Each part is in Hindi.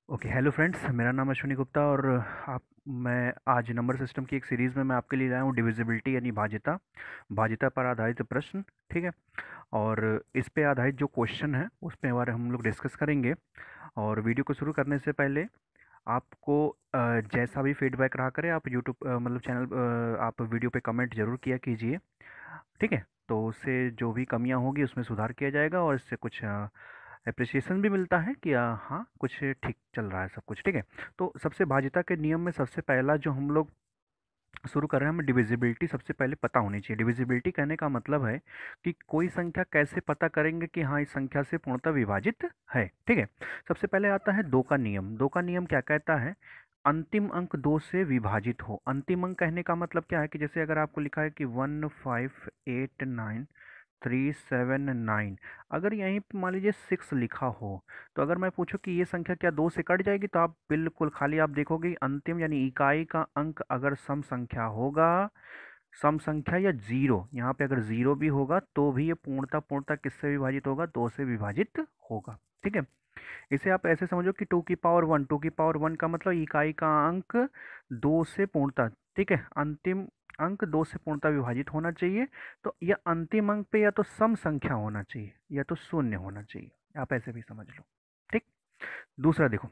ओके, हेलो फ्रेंड्स, मेरा नाम अश्विनी गुप्ता और आप मैं आज नंबर सिस्टम की एक सीरीज़ में मैं आपके लिए लाया हूँ डिविजिबिलिटी यानी भाज्यता भाज्यता पर आधारित प्रश्न। ठीक है। और इस पे आधारित जो क्वेश्चन है उस पे हमारे हम लोग डिस्कस करेंगे। और वीडियो को शुरू करने से पहले आपको जैसा भी फीडबैक रहा करे आप यूट्यूब मतलब चैनल आप वीडियो पे कमेंट ज़रूर किया कीजिए। ठीक है। तो उससे जो भी कमियां होगी उसमें सुधार किया जाएगा और इससे कुछ अप्रिसिएशन भी मिलता है कि हाँ कुछ ठीक चल रहा है सब कुछ। ठीक है। तो सबसे भाज्यता के नियम में सबसे पहला जो हम लोग शुरू कर रहे हैं, हमें डिविजिबिलिटी सबसे पहले पता होनी चाहिए। डिविजिबिलिटी कहने का मतलब है कि कोई संख्या कैसे पता करेंगे कि हाँ इस संख्या से पूर्णतः विभाजित है। ठीक है। सबसे पहले आता है दो का नियम। दो का नियम क्या कहता है? अंतिम अंक दो से विभाजित हो। अंतिम अंक कहने का मतलब क्या है कि जैसे अगर आपको लिखा है कि 1589379, अगर यहीं पे मान लीजिए 6 लिखा हो, तो अगर मैं पूछूं कि ये संख्या क्या दो से कट जाएगी, तो आप बिल्कुल खाली आप देखोगे अंतिम यानी इकाई का अंक अगर सम संख्या होगा, सम संख्या या जीरो, यहाँ पे अगर जीरो भी होगा तो भी ये पूर्णतः पूर्णतः किससे विभाजित होगा? दो से विभाजित होगा। ठीक है। इसे आप ऐसे समझो कि 2 की पावर 1, 2 की पावर 1 का मतलब इकाई का अंक दो से पूर्णतः, ठीक है, अंतिम अंक दो से पूर्णतः विभाजित होना चाहिए। तो यह अंतिम अंक पे या तो सम संख्या होना चाहिए या तो शून्य होना चाहिए। आप ऐसे भी समझ लो। ठीक। दूसरा देखो,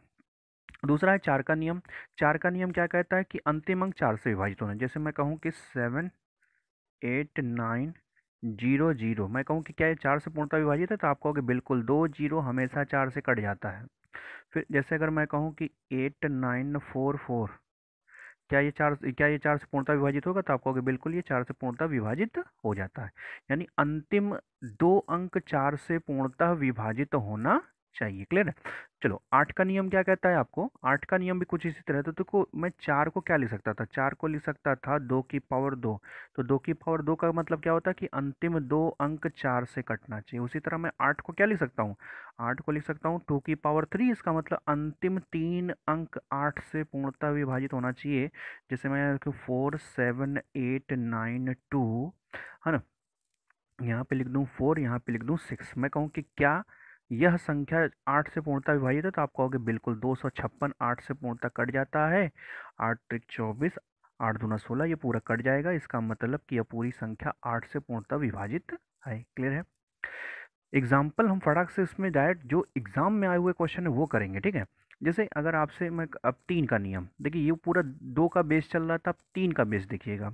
दूसरा है चार का नियम। चार का नियम क्या कहता है कि अंतिम अंक चार से विभाजित होना। जैसे मैं कहूँ कि 78900, मैं कहूँ कि क्या ये चार से पूर्णतः विभाजित है, तो आप कहोगे बिल्कुल, दो जीरो हमेशा चार से कट जाता है। फिर जैसे अगर मैं कहूँ कि 8944, क्या ये चार से पूर्णतः विभाजित होगा, तो आप कहोगे बिल्कुल ये चार से पूर्णतः विभाजित हो जाता है। यानी अंतिम दो अंक चार से पूर्णतः विभाजित होना चाहिए। क्लियर है? चलो, आठ का नियम क्या कहता है आपको? आठ का नियम भी कुछ इसी तरह। तो देखो, मैं चार को क्या लिख सकता था? चार को लिख सकता था 2 की पावर 2। तो 2 की पावर 2 का मतलब क्या होता है कि अंतिम दो अंक चार से कटना चाहिए। उसी तरह मैं आठ को क्या लिख सकता हूँ? आठ को लिख सकता हूँ 2 की पावर 3। इसका मतलब अंतिम तीन अंक आठ से पूर्णतः विभाजित होना चाहिए। जैसे मैं 47892, है ना, यहाँ पे लिख दूँ 4, यहाँ पे लिख दूँ 6। मैं कहूँ कि क्या यह संख्या आठ से पूर्णतः विभाजित है, तो आप कहोगे बिल्कुल, 256 आठ से पूर्णतः कट जाता है। आठ त्रिक 24, आठ दूना 16, ये पूरा कट जाएगा। इसका मतलब कि यह पूरी संख्या आठ से पूर्णतः विभाजित है। क्लियर है? एग्जाम्पल हम फटाक से इसमें डायरेक्ट जो एग्जाम में आए हुए क्वेश्चन है वो करेंगे। ठीक है। जैसे अगर आपसे मैं अब तीन का नियम देखिए, ये पूरा दो का बेस चल रहा था, अब तीन का बेस देखिएगा।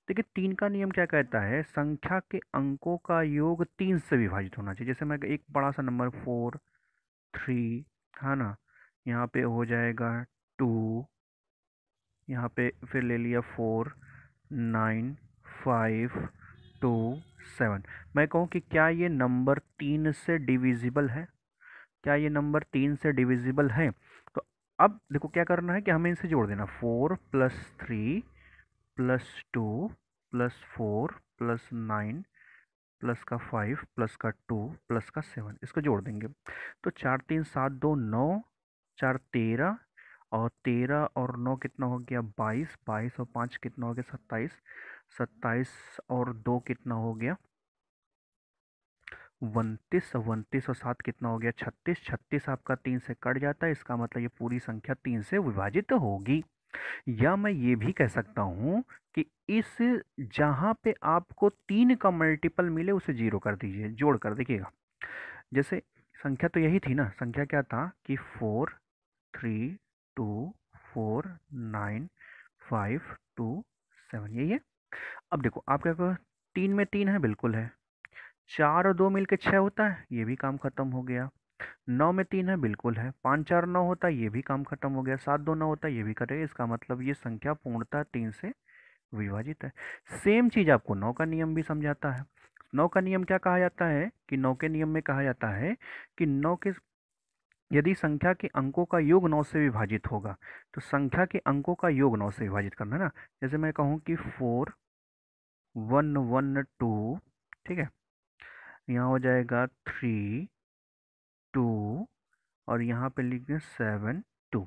देखिए, तीन का नियम क्या कहता है? संख्या के अंकों का योग तीन से विभाजित होना चाहिए। जैसे मैं एक बड़ा सा नंबर 4 3, है ना, यहाँ पे हो जाएगा 2, यहाँ पे फिर ले लिया 4 9 5 2 7। मैं कहूँ कि क्या ये नंबर तीन से डिविजिबल है? क्या ये नंबर तीन से डिविजिबल है? तो अब देखो क्या करना है कि हमें इनसे जोड़ देना। 4+3+2 +4+9 प्लस का 5 प्लस का 2 प्लस का 7, इसको जोड़ देंगे। तो 4 3 7 2 9, 4 13, और 13 और 9 कितना हो गया? 22, 22 और 5 कितना हो गया? 27, 27 और 2 कितना हो गया? 29, 29 और 7 कितना हो गया? 36, 36 आपका तीन से कट जाता है। इसका मतलब ये पूरी संख्या तीन से विभाजित होगी। या मैं ये भी कह सकता हूँ कि इस जहाँ पे आपको तीन का मल्टीपल मिले उसे जीरो कर दीजिए, जोड़ कर देखिएगा। जैसे संख्या तो यही थी ना, संख्या क्या था कि 4 3 2 4 9 5 2 7, यही है। अब देखो आप क्या कहो, तीन में तीन है, बिल्कुल है। चार और दो मिलके छः होता है, ये भी काम खत्म हो गया। नौ में तीन है, बिल्कुल है। पाँच चार नौ होता है, ये भी काम खत्म हो गया। सात दो नौ होता है, ये भी कटेगा। इसका मतलब ये संख्या पूर्णतः तीन से विभाजित है। सेम चीज आपको नौ का नियम भी समझाता है। नौ का नियम क्या कहा जाता है कि नौ के नियम में कहा जाता है कि नौ के यदि संख्या के अंकों का योग नौ से विभाजित होगा, तो संख्या के अंकों का योग नौ से विभाजित करना है ना। जैसे मैं कहूँ कि 4112, ठीक है, यहाँ हो जाएगा 3 2, और यहाँ पे लिख दें 7 2।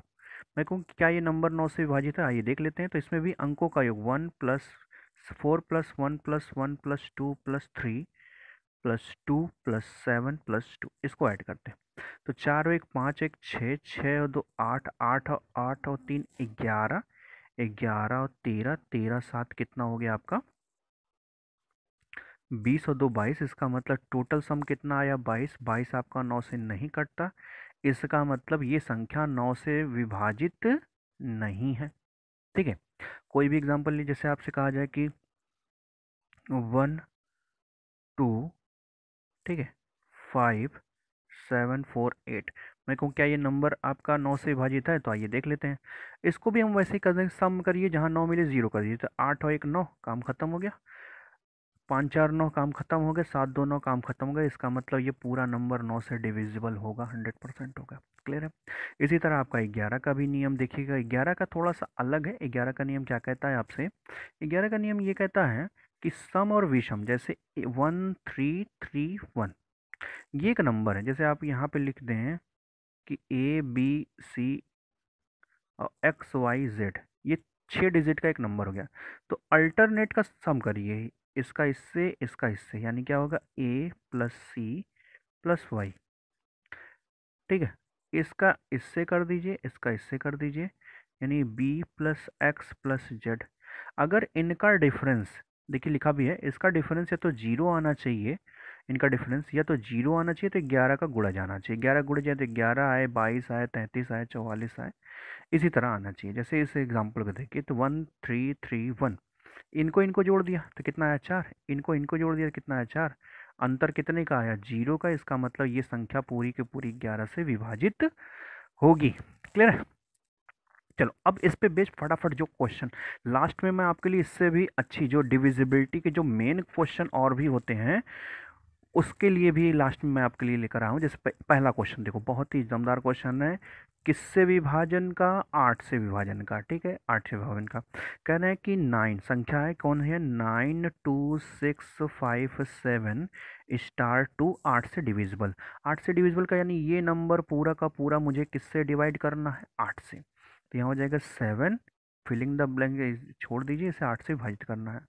मैं कहूँ क्या ये नंबर नौ से विभाजित है? आइए देख लेते हैं। तो इसमें भी अंकों का योग 1+4+1+1+2+3+2+7+2, इसको ऐड करते हैं। तो 4 और 1 5, 1 6, 6 और 2 8, 8 और 8 और 3 11, 11 और 13, 13 7 कितना हो गया आपका 20 और 2 22। इसका मतलब टोटल सम कितना आया 22। 22 आपका 9 से नहीं कटता, इसका मतलब ये संख्या 9 से विभाजित नहीं है। ठीक है, कोई भी एग्जांपल ली, जैसे आपसे कहा जाए कि 1 2, ठीक है, 5 7 4 8। मैं कहूँ क्या ये नंबर आपका 9 से विभाजित है? तो आइए देख लेते हैं। इसको भी हम वैसे ही कर देंगे, सम करिए, जहाँ 9 मिले 0 कर दीजिए। तो 8 और 1 9, काम खत्म हो गया। 5 4 9, काम खत्म हो गया। 7 2 9, काम खत्म हो गया। इसका मतलब ये पूरा नंबर 9 से डिविजिबल होगा, 100% होगा। क्लियर है? इसी तरह आपका 11 का भी नियम देखिएगा। 11 का थोड़ा सा अलग है। 11 का नियम क्या कहता है आपसे? 11 का नियम ये कहता है कि सम और विषम, जैसे 1 3 3 1, ये एक नंबर है। जैसे आप यहाँ पे लिख दें कि ए बी सी और एक्स वाई जेड, ये 6 डिजिट का एक नंबर हो गया। तो अल्टरनेट का सम करिए, इसका इससे, इसका इससे, यानी क्या होगा ए प्लस सी प्लस वाई। ठीक है, इसका इससे कर दीजिए, इसका इससे कर दीजिए, यानी b plus x plus z. अगर इनका डिफरेंस, देखिए लिखा भी है, इसका डिफरेंस या तो जीरो आना चाहिए, इनका डिफरेंस या तो जीरो आना चाहिए, तो 11 का गुणा जाना चाहिए। 11 गुणे जाए तो 11 आए, 22 आए, 33 आए, 44 आए, इसी तरह आना चाहिए। जैसे इस एग्जाम्पल को देखिए, तो 1 3 3 1, इनको इनको जोड़ दिया तो कितना आया 4, इनको इनको जोड़ दिया तो कितना आया 4, अंतर कितने का आया 0 का। इसका मतलब ये संख्या पूरी की पूरी 11 से विभाजित होगी। क्लियर है? चलो अब इस पे बेस्ड फटाफट जो क्वेश्चन लास्ट में मैं आपके लिए, इससे भी अच्छी जो डिविजिबिलिटी के जो मेन क्वेश्चन और भी होते हैं, उसके लिए भी लास्ट में मैं आपके लिए लेकर आया हूँ। जैसे पहला क्वेश्चन देखो, बहुत ही दमदार क्वेश्चन है। किससे विभाजन का? 8 से विभाजन का। ठीक है, 8 से विभाजन का। कहना है कि 9 संख्या है, कौन है? 9 2 6 5 7 स्टार 2 8 से डिविजिबल। 8 से डिविजिबल का यानी ये नंबर पूरा का पूरा मुझे किससे डिवाइड करना है? 8 से। तो यहाँ हो जाएगा 7, फिलिंग द ब्लैंक छोड़ दीजिए, इसे 8 से विभाजित करना है।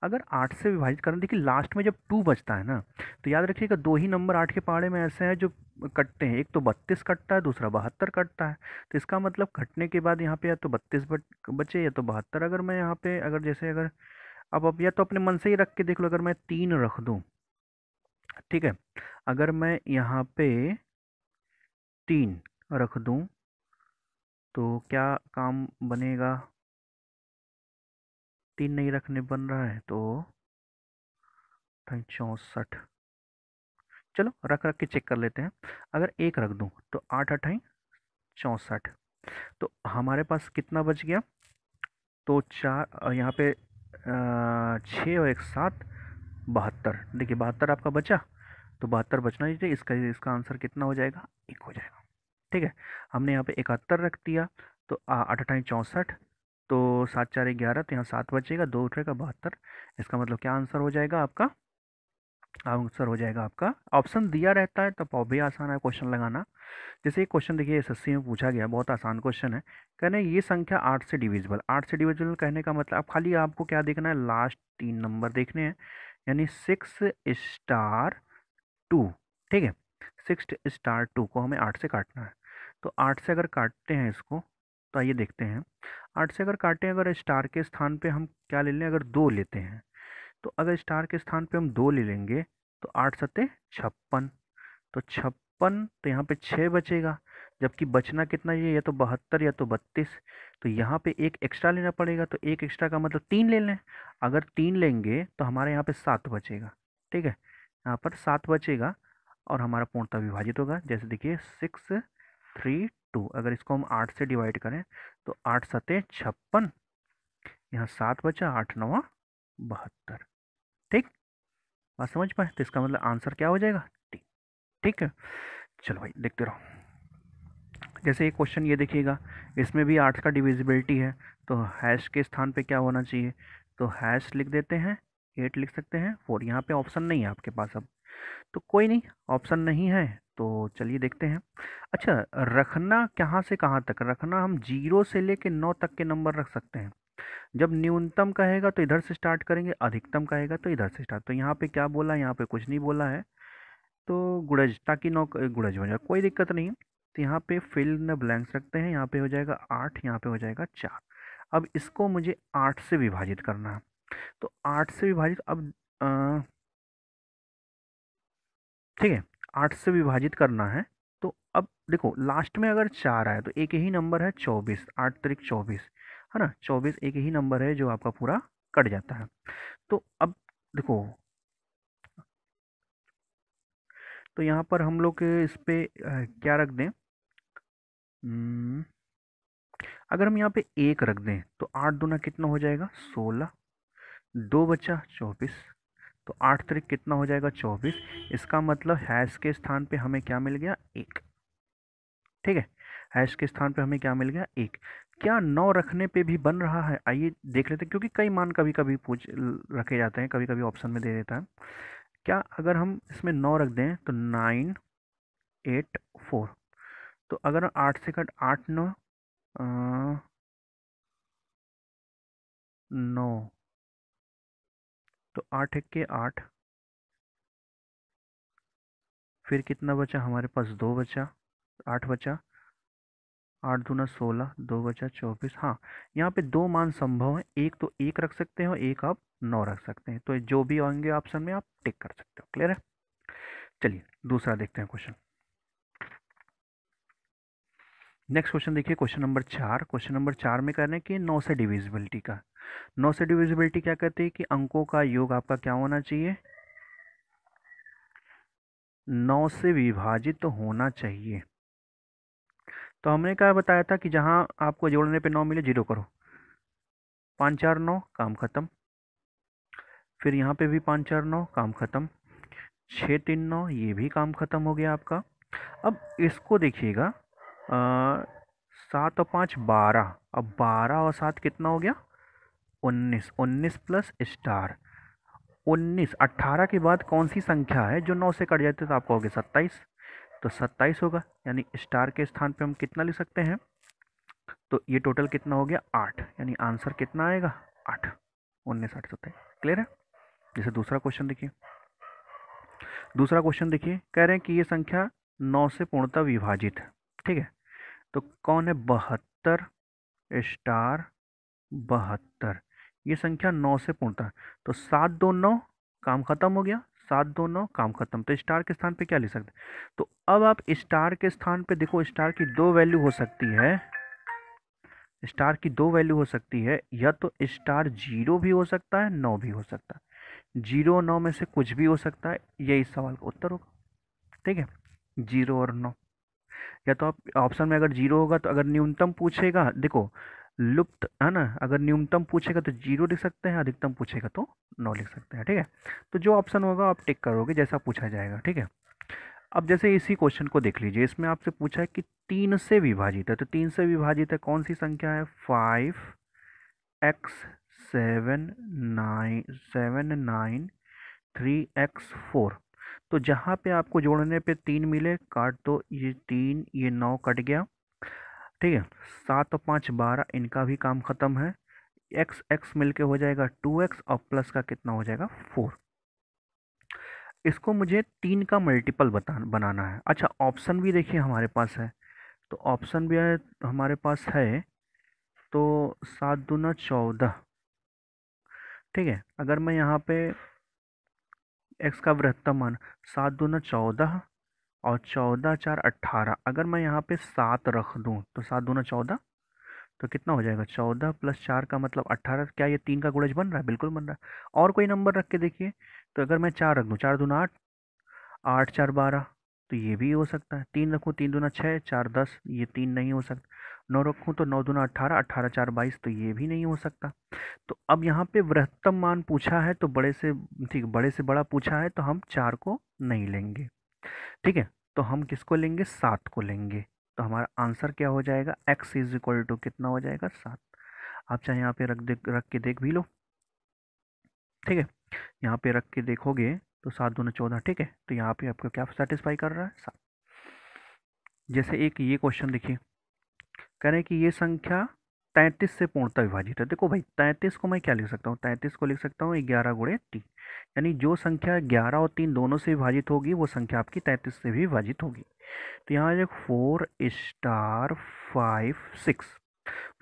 अगर 8 से विभाजित करना, देखिए लास्ट में जब 2 बचता है ना, तो याद रखिएगा दो ही नंबर 8 के पहाड़े में ऐसे हैं जो कटते हैं। एक तो 32 कटता है, दूसरा 72 कटता है। तो इसका मतलब कटने के बाद यहाँ पे या तो 32 बचे या तो 72। अगर मैं यहाँ पे, अगर जैसे अगर अब या तो अपने मन से ही रख के देख लो, अगर मैं 3 रख दूँ, ठीक है, अगर मैं यहाँ पे 3 रख दूँ तो क्या काम बनेगा? 3 नहीं रखने बन रहा है तो 64। चलो रख रख के चेक कर लेते हैं। अगर 1 रख दूं तो 8 अठाई 64। तो हमारे पास कितना बच गया? तो चार यहाँ पे 6 और 1 7, 72। देखिए 72 आपका बचा, तो 72 बचना ही चाहिए। इसका इसका आंसर कितना हो जाएगा? 1 हो जाएगा। ठीक है, हमने यहाँ पे 71 रख दिया, तो 8 अठाई 64, तो 7 4 11, तो यहाँ 7 बचेगा, 2 उठेगा 72। इसका मतलब क्या आंसर हो जाएगा आपका? आंसर हो जाएगा आपका, ऑप्शन दिया रहता है तब भी आसान है क्वेश्चन लगाना। जैसे एक क्वेश्चन देखिए एसएससी में पूछा गया, बहुत आसान क्वेश्चन है। कहने ये संख्या 8 से डिविजिबल। 8 से डिविजिबल कहने का मतलब, अब खाली आपको क्या देखना है? लास्ट 3 नंबर देखने हैं, यानी 6 स्टार 2। ठीक है, 6 स्टार 2 को हमें 8 से काटना है। तो 8 से अगर काटते हैं इसको, तो आइए देखते हैं। 8 से अगर काटें, अगर स्टार के स्थान पे हम क्या ले लें? अगर 2 लेते हैं, तो अगर स्टार के स्थान पे हम 2 ले लेंगे, तो 8 सत्ते 56। तो 56, तो यहाँ पे 6 बचेगा, जबकि बचना कितना ये, या तो 72 या तो 32। तो यहाँ पे एक एक्स्ट्रा लेना पड़ेगा, तो एक एक्स्ट्रा का मतलब 3 ले लें। अगर 3 लेंगे तो हमारे यहाँ पे 7 बचेगा। ठीक है, यहाँ पर 7 बचेगा और हमारा पूर्णतः विभाजित होगा। जैसे देखिए 6 3 2, अगर इसको हम 8 से डिवाइड करें तो 8 सत्ते 56, यहाँ 7 बचा, 8 नवा 72। ठीक, बात समझ पाए? तो इसका मतलब आंसर क्या हो जाएगा? ठीक। ठीक है, चलो भाई देखते रहो। जैसे एक क्वेश्चन ये देखिएगा, इसमें भी 8 का डिविजिबिलिटी है, तो हैश के स्थान पे क्या होना चाहिए? तो हैश लिख देते हैं, 8 लिख सकते हैं, 4। यहाँ पे ऑप्शन नहीं है आपके पास अब, तो कोई नहीं, ऑप्शन नहीं है तो चलिए देखते हैं। अच्छा, रखना कहाँ से कहाँ तक रखना? हम 0 से लेके 9 तक के नंबर रख सकते हैं। जब न्यूनतम कहेगा तो इधर से स्टार्ट करेंगे, अधिकतम कहेगा तो इधर से स्टार्ट। तो यहाँ पे क्या बोला? यहाँ पे कुछ नहीं बोला है, तो गुड़ज, ताकि नौ गुड़ज हो जाए, कोई दिक्कत नहीं है। तो यहाँ पे फिल इन द ब्लैंक्स रखते हैं, यहाँ पे हो जाएगा 8, यहाँ पे हो जाएगा 4। अब इसको मुझे 8 से विभाजित करना है। तो 8 से विभाजित, अब ठीक है, 8 से विभाजित करना है। तो अब देखो लास्ट में अगर 4 आए तो एक ही नंबर है 24, 8 तरीक 24, है ना, 24 एक ही नंबर है जो आपका पूरा कट जाता है। तो अब देखो, तो यहाँ पर हम लोग इस पे क्या रख दें, हम्म, अगर हम यहाँ पे 1 रख दें तो 8 दूना कितना हो जाएगा 16, 2 बचा 24। तो 8 तरीक कितना हो जाएगा 24। इसका मतलब हैश के स्थान पे हमें क्या मिल गया 1। ठीक है, हैश के स्थान पे हमें क्या मिल गया 1। क्या 9 रखने पे भी बन रहा है, आइए देख लेते हैं, क्योंकि कई मान कभी कभी पूछ रखे जाते हैं, कभी कभी ऑप्शन में दे देता है। क्या अगर हम इसमें 9 रख दें तो 9 8 4, तो अगर 8 से कट 8 9 9, तो 8 एक के 8, फिर कितना बचा हमारे पास 2 बचा, 8 बचा, 8 दूना 16, 2 बचा 24। हाँ, यहाँ पे दो मान संभव है, एक तो 1 रख सकते हैं और एक आप 9 रख सकते हैं, तो जो भी आएंगे ऑप्शन में आप टिक कर सकते हो। क्लियर है? चलिए दूसरा देखते हैं क्वेश्चन। नेक्स्ट क्वेश्चन देखिए, क्वेश्चन नंबर 4। क्वेश्चन नंबर 4 में कह रहे हैं कि 9 से डिविजिबिलिटी का, 9 से डिविजिबिलिटी क्या कहते हैं कि अंकों का योग आपका क्या होना चाहिए, 9 से विभाजित होना चाहिए। तो हमने क्या बताया था कि जहां आपको जोड़ने पे 9 मिले 0 करो, 5 4 9 काम खत्म, फिर यहाँ पे भी 5 4 9 काम खत्म, 6 3 9 ये भी काम खत्म हो गया आपका। अब इसको देखिएगा, 7 और 5 12, अब 12 और 7 कितना हो गया 19, 19 प्लस स्टार 19, 18 के बाद कौन सी संख्या है जो 9 से कट जाती है, तो आप कहोगे 27, तो 27 होगा, यानी स्टार के स्थान पे हम कितना लिख सकते हैं, तो ये टोटल कितना हो गया 8, यानी आंसर कितना आएगा 8, 19 8 27। क्लियर है? जैसे दूसरा क्वेश्चन देखिए, दूसरा क्वेश्चन देखिए, कह रहे हैं कि ये संख्या 9 से पूर्णतः विभाजित है। ठीक है, तो कौन है 72 स्टार 72, ये संख्या 9 से पूर्णतः, तो 7 2 9 काम खत्म हो गया, 7 2 9 काम खत्म, तो स्टार के स्थान पे क्या लिख सकते हैं, तो अब आप स्टार के स्थान पे देखो, स्टार की दो वैल्यू हो सकती है, स्टार की दो वैल्यू हो सकती है, या तो स्टार 0 भी हो सकता है 9 भी हो सकता है, 0 और 9 में से कुछ भी हो सकता है, ये इस सवाल का उत्तर होगा। ठीक है, 0 और 9, या तो आप ऑप्शन में अगर 0 होगा तो अगर न्यूनतम पूछेगा, देखो लुप्त है ना, अगर न्यूनतम पूछेगा तो 0 लिख सकते हैं, अधिकतम पूछेगा तो 9 लिख सकते हैं। ठीक है, तो जो ऑप्शन होगा आप टिक करोगे जैसा पूछा जाएगा। ठीक है, अब जैसे इसी क्वेश्चन को देख लीजिए, इसमें आपसे पूछा है कि 3 से विभाजित है, तो 3 से विभाजित है कौन सी संख्या है 5x 7 9 3x 4, तो जहाँ पे आपको जोड़ने पे 3 मिले काट दो, ये 3 ये 9 कट गया। ठीक है, 7 और 5 12, इनका भी काम खत्म है, एक्स एक्स मिलके हो जाएगा 2x और प्लस का कितना हो जाएगा 4। इसको मुझे 3 का मल्टीपल बनाना है। अच्छा, ऑप्शन भी देखिए हमारे पास है, तो ऑप्शन भी है हमारे पास है, तो 7 दूना 14। ठीक है, अगर मैं यहाँ पे एक्स का बृहत्तम मान 7 दूना 14 और 14 4 18, अगर मैं यहाँ पे 7 रख दूँ तो 7 दूना 14, तो कितना हो जाएगा 14 प्लस 4 का मतलब 18। क्या ये 3 का गुणज बन रहा है? बिल्कुल बन रहा है। और कोई नंबर रख के देखिए, तो अगर मैं 4 रख दूँ, 4 दूना 8, 8 4 12, तो ये भी हो सकता है। 3 रखूँ, 3 दूना 6, 4 10, ये 3 नहीं हो सकता। 9 रखूँ तो 9 दूना 18, 18 4 22, तो ये भी नहीं हो सकता। तो अब यहाँ पे बृहत्तम मान पूछा है, तो बड़े से, ठीक, बड़े से बड़ा पूछा है, तो हम 4 को नहीं लेंगे। ठीक है, तो हम किसको लेंगे 7 को लेंगे। तो हमारा आंसर क्या हो जाएगा, x इज इक्वल टू कितना हो जाएगा 7। आप चाहे यहाँ पे रख के देख भी लो। ठीक है, यहाँ पे रख के देखोगे तो 7 दूना 14। ठीक है, तो यहाँ पे आपको क्या सेटिस्फाई कर रहा है 7। जैसे एक ये क्वेश्चन देखिए, कह रहे हैं कि ये संख्या 33 से पूर्णतः विभाजित है। देखो भाई 33 को मैं क्या लिख सकता हूँ, 33 को लिख सकता हूँ 11 गुणे 3, यानी जो संख्या 11 और 3 दोनों से विभाजित होगी वो संख्या आपकी 33 से भी विभाजित होगी। तो यहाँ जो 4 स्टार 5 6,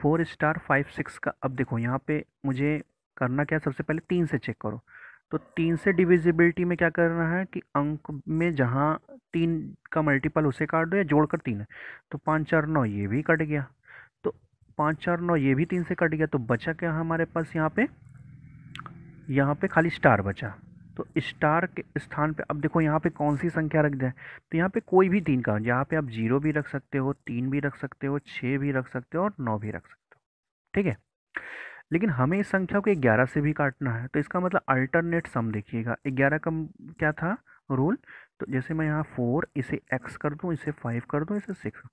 4 स्टार 5 6 का, अब देखो यहाँ पे मुझे करना क्या है, सबसे पहले 3 से चेक करो। तो 3 से डिविजिबिलिटी में क्या करना है कि अंक में जहाँ 3 का मल्टीपल उसे काट दो या जोड़कर 3 है। तो 5 4 9 ये भी कट गया, तो 5 4 9 ये भी 3 से कट गया, तो बचा क्या हमारे पास यहाँ पे खाली स्टार बचा। तो स्टार के स्थान पे अब देखो यहाँ पे कौन सी संख्या रख दें, तो यहाँ पे कोई भी 3 का, यहाँ पे आप 0 भी रख सकते हो, 3 भी रख सकते हो, 6 भी रख सकते हो और 9 भी रख सकते हो, ठीक है। लेकिन हमें इस संख्या को 11 से भी काटना है, तो इसका मतलब अल्टरनेट सम देखिएगा। 11 का क्या था रूल, तो जैसे मैं यहाँ 4 इसे x कर दूँ, इसे 5 कर दूँ, इसे 6,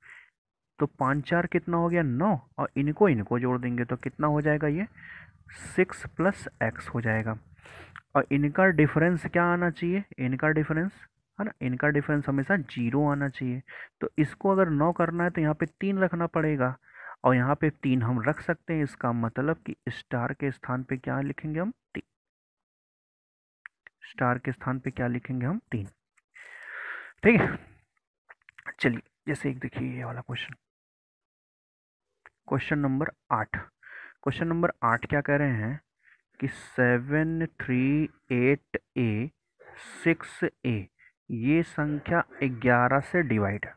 तो 5 4 कितना हो गया 9, और इनको इनको जोड़ देंगे तो कितना हो जाएगा, ये 6 प्लस एक्स हो जाएगा। और इनका डिफरेंस क्या आना चाहिए, इनका डिफरेंस है ना, इनका डिफरेंस हमेशा 0 आना चाहिए। तो इसको अगर 9 करना है तो यहाँ पे 3 रखना पड़ेगा, और यहाँ पे 3 हम रख सकते हैं। इसका मतलब कि स्टार के स्थान पे क्या लिखेंगे हम, 3। स्टार के स्थान पे क्या लिखेंगे हम, 3, ठीक है। चलिए जैसे एक देखिए ये वाला question, question number 8। Question number 8 क्या कह रहे हैं कि 738A 6A ये संख्या 11 से डिवाइड है,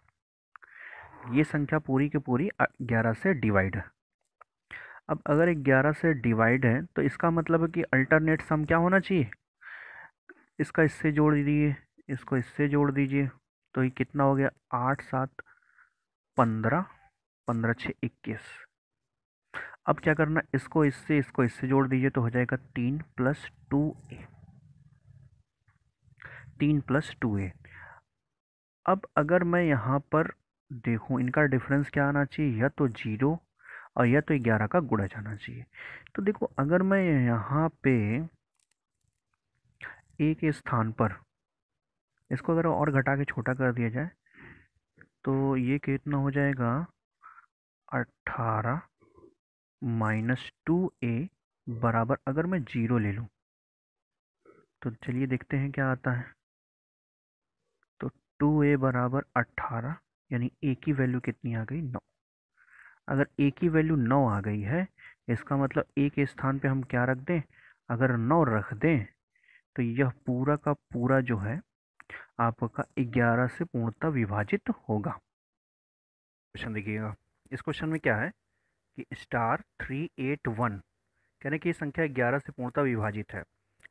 ये संख्या पूरी की पूरी 11 से डिवाइड है। अब अगर 11 से डिवाइड है तो इसका मतलब है कि अल्टरनेट सम क्या होना चाहिए, इसका इससे जोड़ दीजिए, इसको इससे जोड़ दीजिए, तो ये कितना हो गया, 8 7 15, 15 6 21। अब क्या करना, इसको इससे जोड़ दीजिए तो हो जाएगा 3 प्लस 2A, 3 प्लस 2A। अब अगर मैं यहाँ पर देखूँ, इनका डिफरेंस क्या आना चाहिए, या तो 0 और या तो 11 का गुणा जाना चाहिए। तो देखो अगर मैं यहाँ पे ए के स्थान पर इसको अगर और घटा के छोटा कर दिया जाए तो ये कितना हो जाएगा, 18 -2A बराबर, अगर मैं 0 ले लूँ तो चलिए देखते हैं क्या आता है। तो 2A बराबर 18, यानी ए की वैल्यू कितनी आ गई, 9। अगर ए की वैल्यू 9 आ गई है, इसका मतलब ए के स्थान पे हम क्या रख दें, अगर 9 रख दें तो यह पूरा का पूरा जो है आपका 11 से पूर्णतः विभाजित होगा। क्वेश्चन देखिएगा, इस क्वेश्चन में क्या है कि स्टार 381 कहने की संख्या 11 से पूर्णतः विभाजित है,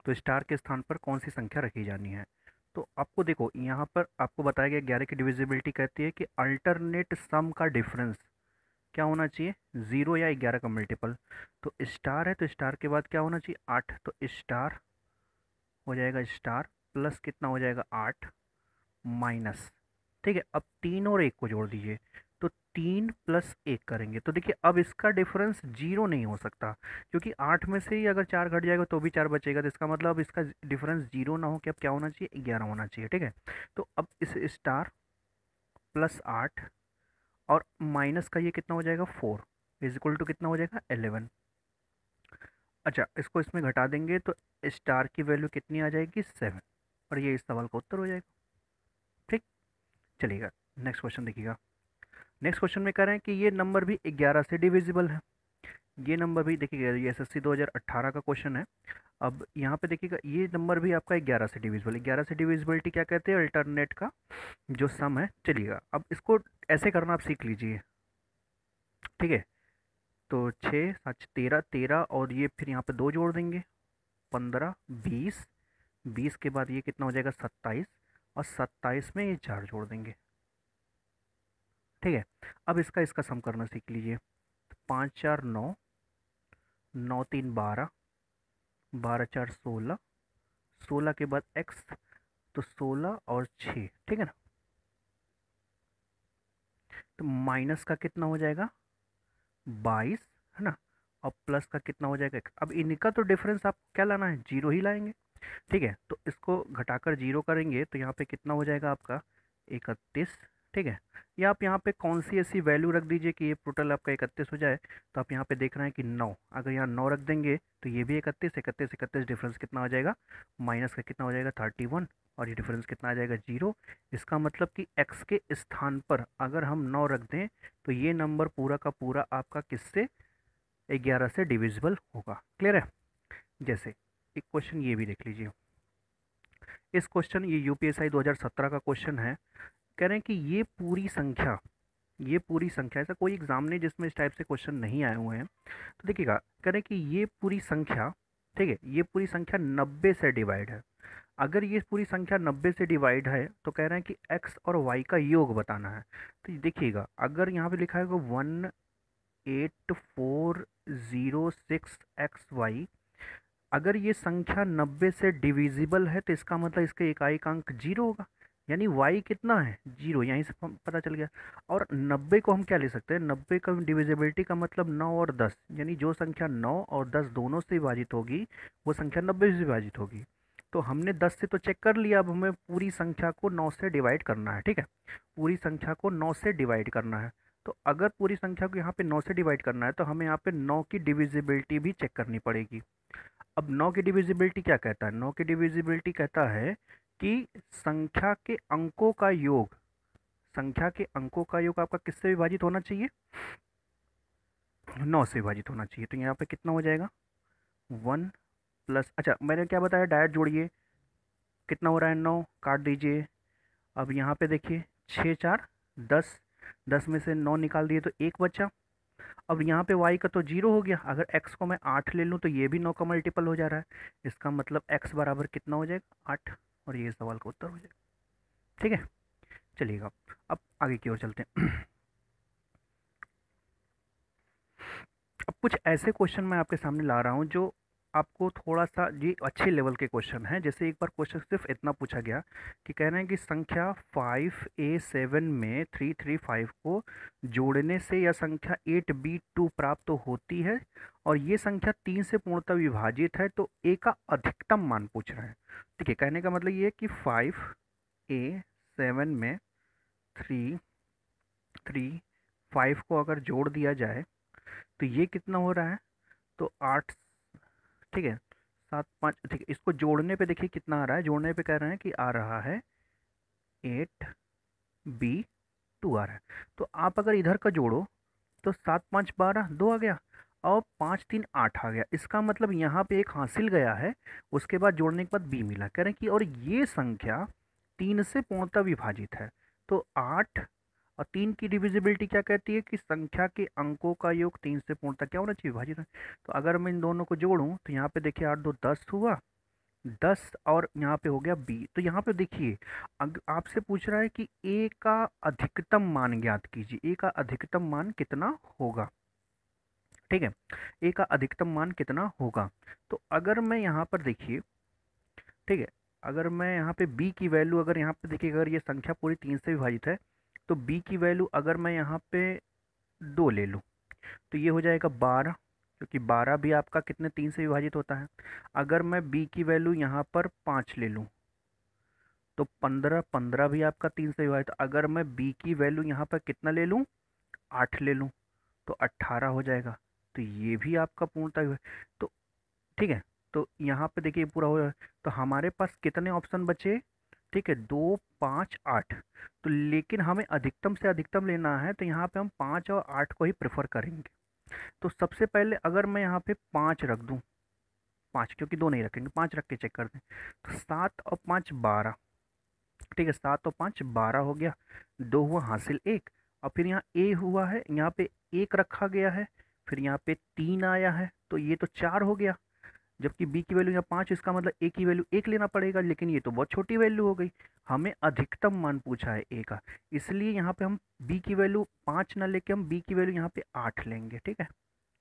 तो स्टार के स्थान पर कौन सी संख्या रखी जानी है। तो आपको देखो यहाँ पर आपको बताया गया 11 की डिविजिबिलिटी कहती है कि अल्टरनेट सम का डिफरेंस क्या होना चाहिए, 0 या 11 का मल्टीपल। तो स्टार है तो स्टार के बाद क्या होना चाहिए, 8, तो स्टार हो जाएगा स्टार प्लस कितना हो जाएगा 8 माइनस, ठीक है। अब 3 और 1 को जोड़ दीजिए, तो 3 प्लस 1 करेंगे तो देखिए अब इसका डिफरेंस 0 नहीं हो सकता, क्योंकि 8 में से ही अगर 4 घट जाएगा तो भी 4 बचेगा, तो इसका मतलब अब इसका डिफरेंस 0 ना हो के अब क्या होना चाहिए, 11 होना चाहिए, ठीक है। तो अब इस स्टार प्लस 8 और माइनस का ये कितना हो जाएगा 4 इज इक्वल टू कितना हो जाएगा 11। अच्छा इसको इसमें घटा देंगे तो स्टार की वैल्यू कितनी आ जाएगी 7, और ये इस सवाल का उत्तर हो जाएगा, ठीक। चलिएगा नेक्स्ट क्वेश्चन देखिएगा। नेक्स्ट क्वेश्चन में कह रहे हैं कि ये नंबर भी 11 से डिविजिबल है। ये नंबर भी देखिएगा, ये एसएससी 2018 का क्वेश्चन है। अब यहाँ पे देखिएगा ये नंबर भी आपका 11 से डिविजिबल, 11 से डिविजिबिलिटी क्या कहते हैं, अल्टरनेट का जो सम है। चलिएगा अब इसको ऐसे करना आप सीख लीजिए, ठीक है। तो 6 7 13, 13 और ये फिर यहाँ पे 2 जोड़ देंगे, 15 20, 20 के बाद ये कितना हो जाएगा 27, और 27 में ये 4 जोड़ देंगे, ठीक है। अब इसका इसका सम करना सीख लीजिए। 5 4 9, 9 3 12, 12 4 16, 16 के बाद x, तो 16 और 6, ठीक है ना। तो माइनस का कितना हो जाएगा 22, है ना, और प्लस का कितना हो जाएगा x। अब इनका तो डिफरेंस आप क्या लाना है, 0 ही लाएंगे, ठीक है। तो इसको घटाकर 0 करेंगे तो यहाँ पे कितना हो जाएगा आपका 31 ठीक है। या आप यहाँ पे कौन सी ऐसी वैल्यू रख दीजिए कि ये टोटल आपका 31 हो जाए। तो आप यहाँ पे देख रहे हैं कि 9, अगर यहाँ 9 रख देंगे तो ये भी 31, 31, 31 डिफरेंस कितना हो जाएगा, माइनस का कितना हो जाएगा 31, और ये डिफरेंस कितना आ जाएगा 0। इसका मतलब कि x के स्थान पर अगर हम 9 रख दें तो ये नंबर पूरा का पूरा आपका किससे, 11 से डिविजिबल होगा। क्लियर है। जैसे एक क्वेश्चन ये भी देख लीजिए। इस क्वेश्चन ये यूपीएसआई 2017 का क्वेश्चन है। कह रहे हैं कि ये पूरी संख्या, ऐसा कोई एग्जाम नहीं जिसमें इस टाइप से क्वेश्चन नहीं आए हुए हैं। तो देखिएगा, कह रहे हैं कि ये पूरी संख्या, ठीक है, ये पूरी संख्या 90 से डिवाइड है। अगर ये पूरी संख्या 90 से डिवाइड है तो कह रहे हैं कि x और y का योग बताना है। तो देखिएगा, अगर यहाँ पे लिखा है 18406xy, अगर ये संख्या 90 से डिविजिबल है तो इसका मतलब इसका इकाई का अंक 0 होगा, यानी y कितना है 0, यहीं से पता चल गया। और 90 को हम क्या ले सकते हैं, 90 का डिविजिबिलिटी का मतलब 9 और 10, यानी जो संख्या 9 और 10 दोनों से विभाजित होगी वो संख्या 90 से विभाजित होगी। तो हमने 10 से तो चेक कर लिया, अब हमें पूरी संख्या को 9 से डिवाइड करना है। ठीक है, पूरी संख्या को 9 से डिवाइड करना है। तो अगर पूरी संख्या को यहाँ पे 9 से डिवाइड करना है तो हमें यहाँ पे 9 की डिविजिबिलिटी भी चेक करनी पड़ेगी। अब 9 की डिविजिबिलिटी क्या कहता है, 9 की डिविजिबिलिटी कहता है कि संख्या के अंकों का योग, संख्या के अंकों का योग आपका किससे विभाजित होना चाहिए, 9 से विभाजित होना चाहिए। तो यहाँ पे कितना हो जाएगा 1 प्लस, अच्छा मैंने क्या बताया, डायरेक्ट जोड़िए, कितना हो रहा है 9, काट दीजिए। अब यहाँ पे देखिए 6 4 10, 10 में से 9 निकाल दिए तो 1 बचा। अब यहाँ पे y का तो 0 हो गया, अगर x को मैं 8 ले लूँ तो ये भी 9 का मल्टीपल हो जा रहा है। इसका मतलब x बराबर कितना हो जाएगा 8, और ये सवाल का उत्तर हो जाएगा। ठीक है, चलिएगा अब आगे की ओर चलते हैं। अब कुछ ऐसे क्वेश्चन मैं आपके सामने ला रहा हूँ जो आपको थोड़ा सा ये अच्छे लेवल के क्वेश्चन हैं। जैसे एक बार क्वेश्चन सिर्फ इतना पूछा गया कि कह रहे हैं कि संख्या 5a7 में 335 को जोड़ने से यह संख्या 8b2 प्राप्त होती है, और ये संख्या 3 से पूर्णतः विभाजित है, तो a का अधिकतम मान पूछ रहे हैं। ठीक है, कहने का मतलब ये है कि 5a7 में 335 को अगर जोड़ दिया जाए तो ये कितना हो रहा है, तो 8, ठीक है, 7 5, ठीक है, इसको जोड़ने पे देखिए कितना आ रहा है, जोड़ने पे कह रहे हैं कि आ रहा है 8b2 आ रहा है। तो आप अगर इधर का जोड़ो तो 7 5 12 2 आ गया, और 5 3 8 आ गया। इसका मतलब यहाँ पे एक हासिल गया है, उसके बाद जोड़ने के बाद b मिला। कह रहे हैं कि और ये संख्या 3 से पूर्णतः विभाजित है। तो 8 और 3 की डिविजिबिलिटी क्या कहती है कि संख्या के अंकों का योग 3 से पूर्णतः क्या होना चाहिए, विभाजित है। तो अगर मैं इन दोनों को जोड़ूं तो यहाँ पे देखिए 8 2 10 हुआ, 10, और यहाँ पे हो गया b। तो यहाँ पे देखिए आपसे पूछ रहा है कि a का अधिकतम मान ज्ञात कीजिए, a का अधिकतम मान कितना होगा। ठीक है, a का अधिकतम मान कितना होगा। तो अगर मैं यहाँ पर देखिए, ठीक है, अगर मैं यहाँ पे b की वैल्यू, अगर यहाँ पे देखिए अगर ये संख्या पूरी 3 से विभाजित है तो b की वैल्यू अगर मैं यहाँ पे 2 ले लूँ तो ये हो जाएगा 12, क्योंकि 12 भी आपका कितने 3 से विभाजित होता है। अगर मैं b की वैल्यू यहाँ पर 5 ले लूँ तो 15, 15 भी आपका 3 से विभाजित। अगर मैं b की वैल्यू यहाँ पर कितना ले लूँ, 8 ले लूँ तो 18 हो जाएगा। तो ये भी आपका पूर्णतः तो ठीक है, तो यहाँ पे देखिए पूरा हो। तो हमारे पास कितने ऑप्शन बचे, ठीक है, 2 5 8। तो लेकिन हमें अधिकतम से अधिकतम लेना है, तो यहाँ पे हम 5 और 8 को ही प्रेफर करेंगे। तो सबसे पहले अगर मैं यहाँ पे 5 रख दूँ, 5 क्योंकि 2 नहीं रखेंगे, 5 रख के चेक कर दें, तो 7 और 5 12, ठीक है, 7 और 5 12 हो गया, 2 हुआ हासिल 1, और फिर यहाँ ए हुआ है, यहाँ पे 1 रखा गया है, फिर यहाँ पे 3 आया है, तो ये तो 4 हो गया। जबकि b की वैल्यू यहाँ 5, इसका मतलब a की वैल्यू 1 लेना पड़ेगा, लेकिन ये तो बहुत छोटी वैल्यू हो गई। हमें अधिकतम मान पूछा है a का, इसलिए यहाँ पे हम b की वैल्यू 5 ना लेके हम b की वैल्यू यहाँ पे 8 लेंगे। ठीक है,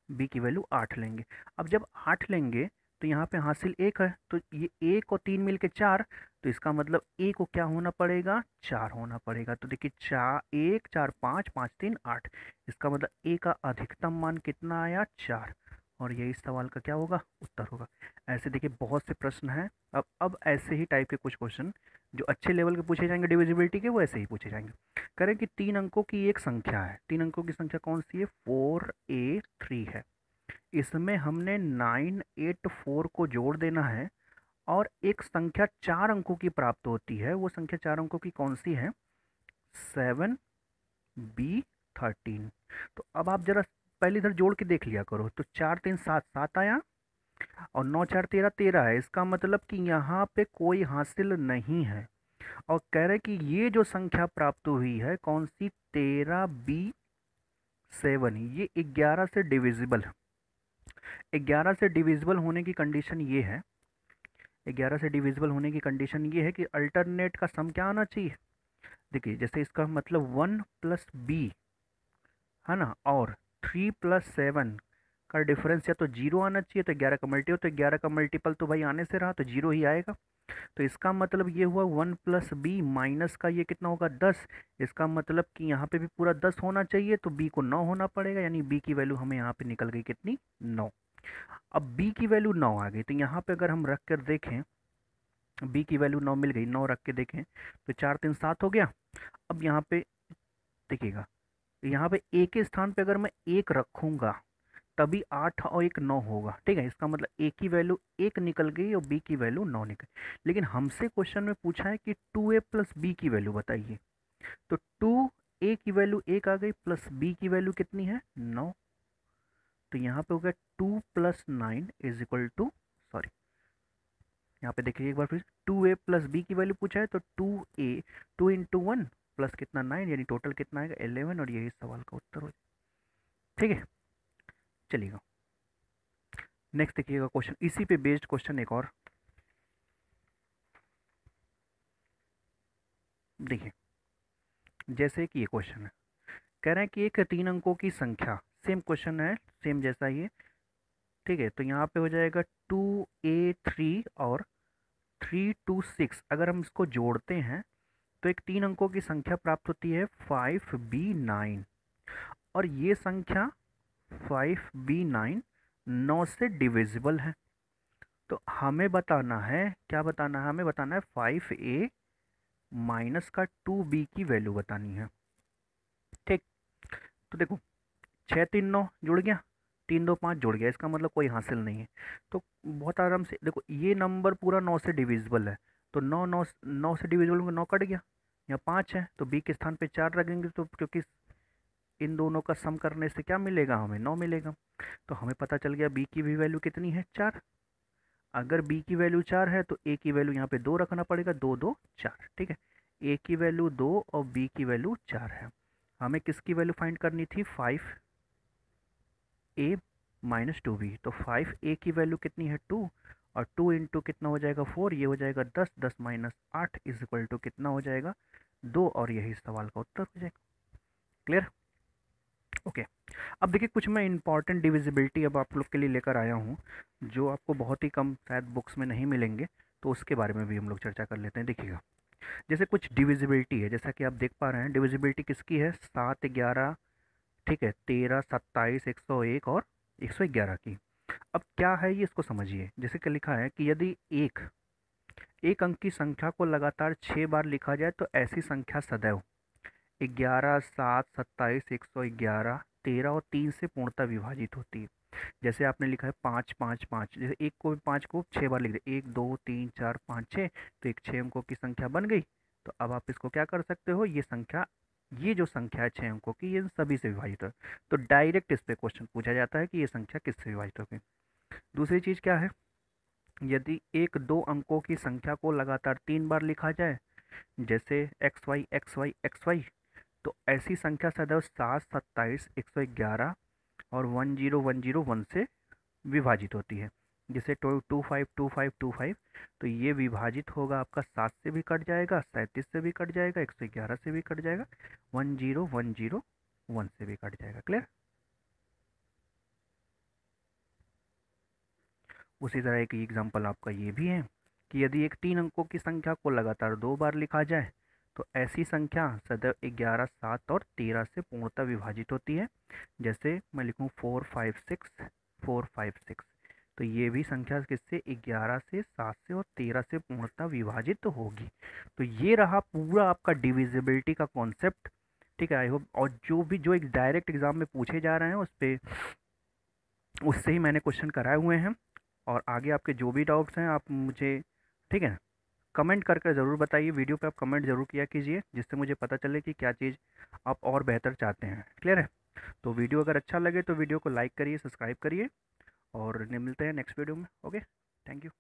b की वैल्यू 8 लेंगे। अब जब 8 लेंगे तो यहाँ पे हासिल 1 है, तो ये 1 और 3 मिल के 4, तो इसका मतलब a को क्या होना पड़ेगा, 4 होना पड़ेगा। तो देखिए 4 1 4 5 5 3 8, इसका मतलब a का अधिकतम मान कितना आया 4, और यही इस सवाल का क्या होगा, उत्तर होगा। ऐसे देखिए बहुत से प्रश्न हैं। अब ऐसे ही टाइप के कुछ क्वेश्चन जो अच्छे लेवल के पूछे जाएंगे डिविजिबिलिटी के, वो ऐसे ही पूछे जाएंगे। करें कि 3 अंकों की एक संख्या है, 3 अंकों की संख्या कौन सी है, 4a3 है। इसमें हमने 984 को जोड़ देना है, और एक संख्या 4 अंकों की प्राप्त होती है, वो संख्या 4 अंकों की कौन सी है, 7b13। तो अब आप जरा पहले इधर जोड़ के देख लिया करो, तो 4 3 7 7 आया, और 9 4 13 13 है। इसका मतलब कि यहाँ पे कोई हासिल नहीं है, और कह रहे कि ये जो संख्या प्राप्त हुई है कौन सी, 13b7, ये 11 से डिविजिबल है। 11 से डिविजिबल होने की कंडीशन ये है, 11 से डिविजिबल होने की कंडीशन ये है कि अल्टरनेट का सम क्या आना चाहिए। देखिए जैसे इसका मतलब 1 + b है ना, और 3 + 7 का डिफरेंस या तो जीरो आना चाहिए, तो 11 का मल्टी हो, तो 11 का मल्टीपल तो भाई आने से रहा, तो जीरो ही आएगा। तो इसका मतलब ये हुआ 1 + b माइनस का ये कितना होगा, 10। इसका मतलब कि यहाँ पे भी पूरा 10 होना चाहिए, तो b को 9 होना पड़ेगा, यानी b की वैल्यू हमें यहाँ पे निकल गई कितनी, 9। अब b की वैल्यू 9 आ गई, तो यहाँ पे अगर हम रख कर देखें, b की वैल्यू 9 मिल गई, 9 रख के देखें तो 4 3 7 हो गया। अब यहाँ पे देखिएगा, यहाँ पे a के स्थान पे अगर मैं 1 रखूँगा तभी 8 और 1 9 होगा, ठीक है। इसका मतलब a की वैल्यू 1 निकल गई और b की वैल्यू 9 निकल। लेकिन हमसे क्वेश्चन में पूछा है कि 2a + b की वैल्यू बताइए, तो 2a की वैल्यू 1 आ गई, प्लस b की वैल्यू कितनी है, 9। तो यहाँ पे हो गया 2 + 9 = सॉरी, यहाँ पे देखिए एक बार फिर, 2a + b की वैल्यू पूछा है, तो 2a 2 × 1 प्लस कितना 9, यानी टोटल कितना आएगा 11, और यही सवाल का उत्तर हो। ठीक है, चलिएगा नेक्स्ट देखिएगा क्वेश्चन, इसी पे बेस्ड क्वेश्चन एक और देखिए। जैसे कि ये क्वेश्चन है, कह रहे हैं कि एक 3 अंकों की संख्या, सेम क्वेश्चन है, सेम जैसा ये, ठीक है। तो यहाँ पे हो जाएगा 2a3 और 3 2 6, अगर हम इसको जोड़ते हैं तो एक 3 अंकों की संख्या प्राप्त होती है 5b9, और ये संख्या 5b9 9 से डिविजिबल है। तो हमें बताना है, क्या बताना है, हमें बताना है 5a माइनस का 2b की वैल्यू बतानी है। ठीक, तो देखो 6 3 9 जुड़ गया, 3 2 5 जुड़ गया, इसका मतलब कोई हासिल नहीं है। तो बहुत आराम से देखो, ये नंबर पूरा 9 से डिविजिबल है, तो 9 9 9 से डिविजिबल में 9 कट गया, यहाँ 5 है, तो b के स्थान पे 4 रखेंगे, तो क्योंकि इन दोनों का सम करने से क्या मिलेगा, हमें 9 मिलेगा। तो हमें पता चल गया b की भी वैल्यू कितनी है, 4। अगर b की वैल्यू 4 है तो a की वैल्यू यहाँ पे 2 रखना पड़ेगा, 2 2 4, ठीक है। a की वैल्यू 2 और b की वैल्यू 4 है। हमें किसकी वैल्यू फाइंड करनी थी, 5a माइनस 2b, तो 5a की वैल्यू कितनी है, 2, और 2 इंटू कितना हो जाएगा, 4, ये हो जाएगा 10, 10 माइनस 8 इजिक्वल टू कितना हो जाएगा, 2, और यही सवाल का उत्तर हो जाएगा। Clear, okay. अब देखिए कुछ मैं इंपॉर्टेंट डिविजिबिलिटी अब आप लोग के लिए लेकर आया हूँ, जो आपको बहुत ही कम शायद बुक्स में नहीं मिलेंगे, तो उसके बारे में भी हम लोग चर्चा कर लेते हैं। देखिएगा जैसे कुछ डिविजिबिलिटी है, जैसा कि आप देख पा रहे हैं, डिविजिबिलिटी किसकी है, 7 11, ठीक है, 13 27 101 और 111 की। अब क्या है ये, इसको समझिए। जैसे कि लिखा है कि यदि एक एक अंक की संख्या को लगातार 6 बार लिखा जाए तो ऐसी संख्या सदैव 11 7 27 111 13 और 3 से पूर्णतः विभाजित होती है। जैसे आपने लिखा है 5 5 5, जैसे एक को भी 5 को 6 बार लिख दे, 1 2 3 4 5 6, तो एक 6 अंकों की संख्या बन गई। तो अब आप इसको क्या कर सकते हो, ये संख्या, ये जो संख्या है 6 अंकों की, ये सभी से विभाजित है। तो डायरेक्ट इस पे क्वेश्चन पूछा जाता है कि ये संख्या किससे विभाजित होगी। दूसरी चीज़ क्या है, यदि एक 2 अंकों की संख्या को लगातार 3 बार लिखा जाए, जैसे एक्स वाई एक्स वाई, तो ऐसी संख्या सदैव 7 27 111 और 10 1 से विभाजित होती है। जैसे 25 तो ये विभाजित होगा आपका 7 से भी कट जाएगा, 37 से भी कट जाएगा, 111 से भी कट जाएगा, 10 से भी कट जाएगा। क्लियर, उसी तरह एक एग्जांपल आपका ये भी है कि यदि एक 3 अंकों की संख्या को लगातार 2 बार लिखा जाए तो ऐसी संख्या सदैव 11 7 और 13 से पूर्णतः विभाजित होती है। जैसे मैं लिखूँ 4 5 6, 4 5 6। तो ये भी संख्या किससे 11 से 7 से और 13 से पूर्णतः विभाजित होगी। तो ये रहा पूरा आपका डिविजिबिलिटी का कॉन्सेप्ट। ठीक है, आई होप। और जो एक डायरेक्ट एग्जाम में पूछे जा रहे हैं उस पे उससे ही मैंने क्वेश्चन कराए हुए हैं। और आगे आपके जो भी डाउट्स हैं आप मुझे, ठीक है, कमेंट करके ज़रूर बताइए। वीडियो पे आप कमेंट ज़रूर किया कीजिए जिससे मुझे पता चले कि क्या चीज़ आप और बेहतर चाहते हैं। क्लियर है? तो वीडियो अगर अच्छा लगे तो वीडियो को लाइक करिए, सब्सक्राइब करिए और मिलते हैं नेक्स्ट वीडियो में। Okay, thank you.